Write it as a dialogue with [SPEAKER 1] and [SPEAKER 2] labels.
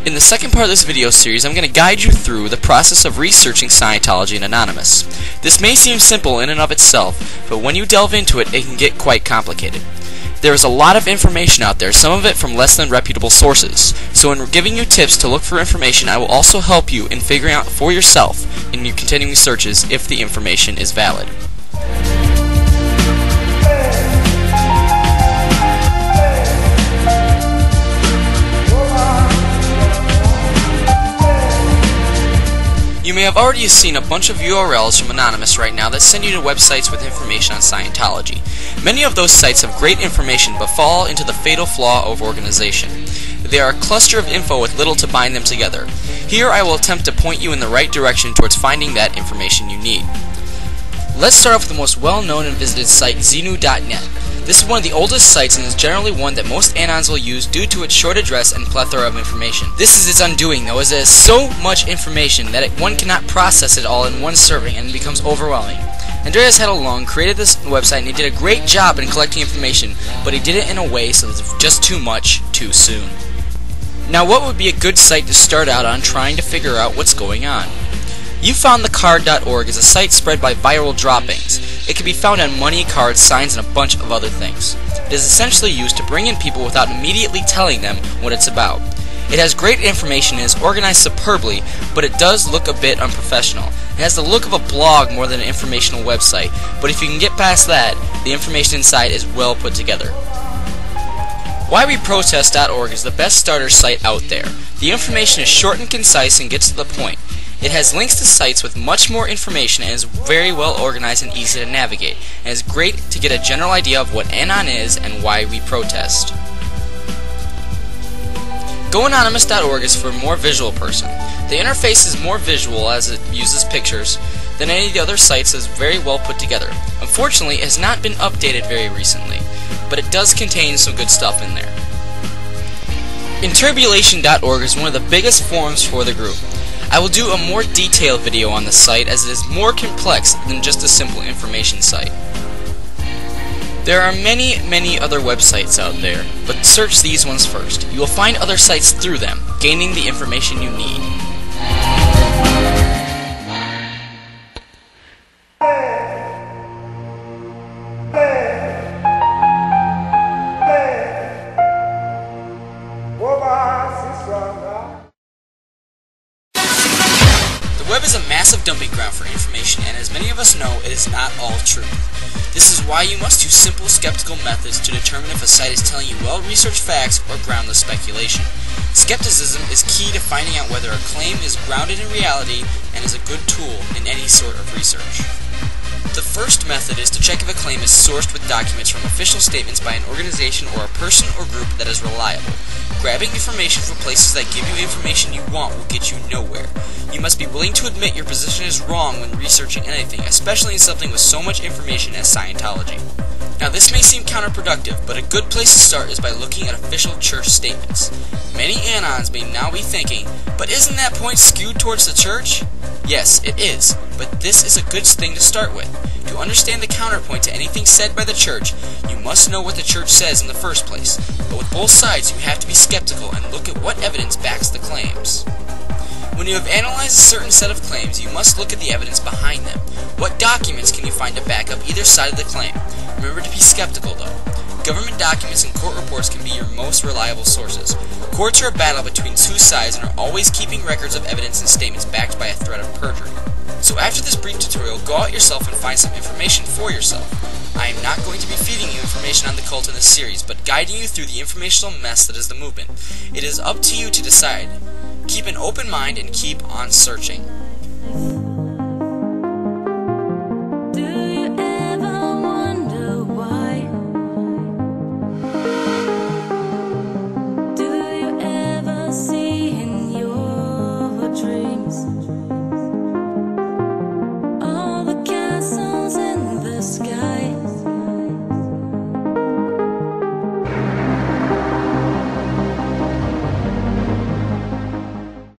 [SPEAKER 1] In the second part of this video series, I'm going to guide you through the process of researching Scientology and Anonymous. This may seem simple in and of itself, but when you delve into it, it can get quite complicated. There is a lot of information out there, some of it from less than reputable sources. So in giving you tips to look for information, I will also help you in figuring out for yourself in your continuing searches if the information is valid. You may have already seen a bunch of URLs from Anonymous right now that send you to websites with information on Scientology. Many of those sites have great information but fall into the fatal flaw of organization. They are a cluster of info with little to bind them together. Here I will attempt to point you in the right direction towards finding that information you need. Let's start off with the most well-known and visited site, Xenu.net. This is one of the oldest sites and is generally one that most Anons will use due to its short address and plethora of information. This is its undoing though, as it has so much information that one cannot process it all in one serving and it becomes overwhelming. Andreas Hedlund created this website and he did a great job in collecting information, but he did it in a way so that it's just too much, too soon. Now what would be a good site to start out on trying to figure out what's going on? You found thecard.org is a site spread by viral droppings. It can be found on money, cards, signs, and a bunch of other things. It is essentially used to bring in people without immediately telling them what it's about. It has great information and is organized superbly, but it does look a bit unprofessional. It has the look of a blog more than an informational website, but if you can get past that, the information inside is well put together. WhyWeProtest.org is the best starter site out there. The information is short and concise and gets to the point. It has links to sites with much more information and is very well organized and easy to navigate, and is great to get a general idea of what Anon is and why we protest. GoAnonymous.org is for a more visual person. The interface is more visual as it uses pictures than any of the other sites, is very well put together. Unfortunately, it has not been updated very recently, but it does contain some good stuff in there. Inturbulation.org is one of the biggest forums for the group. I will do a more detailed video on the site as it is more complex than just a simple information site. There are many other websites out there, but search these ones first. You will find other sites through them, gaining the information you need. The web is a massive dumping ground for information, and as many of us know, it is not all true. This is why you must use simple skeptical methods to determine if a site is telling you well-researched facts or groundless speculation. Skepticism is key to finding out whether a claim is grounded in reality and is a good tool in any sort of research. The first method is to check if a claim is sourced with documents from official statements by an organization or a person or group that is reliable. Grabbing information from places that give you information you want will get you nowhere. You must be willing to admit your position is wrong when researching anything, especially in something with so much information as Scientology. Now this may seem counterproductive, but a good place to start is by looking at official church statements. Many Anons may now be thinking, but isn't that point skewed towards the church? Yes, it is, but this is a good thing to start with. To understand the counterpoint to anything said by the church, you must know what the church says in the first place. But with both sides, you have to be skeptical and look at what evidence backs the claims. When you have analyzed a certain set of claims, you must look at the evidence behind them. What documents can you find to back up either side of the claim? Remember to be skeptical though. Government documents and court reports can be your most reliable sources. Courts are a battle between two sides and are always keeping records of evidence and statements backed by a threat of perjury. So after this brief tutorial, go out yourself and find some information for yourself. I am not going to be feeding you information on the cult in this series, but guiding you through the informational mess that is the movement. It is up to you to decide. Keep an open mind and keep on searching.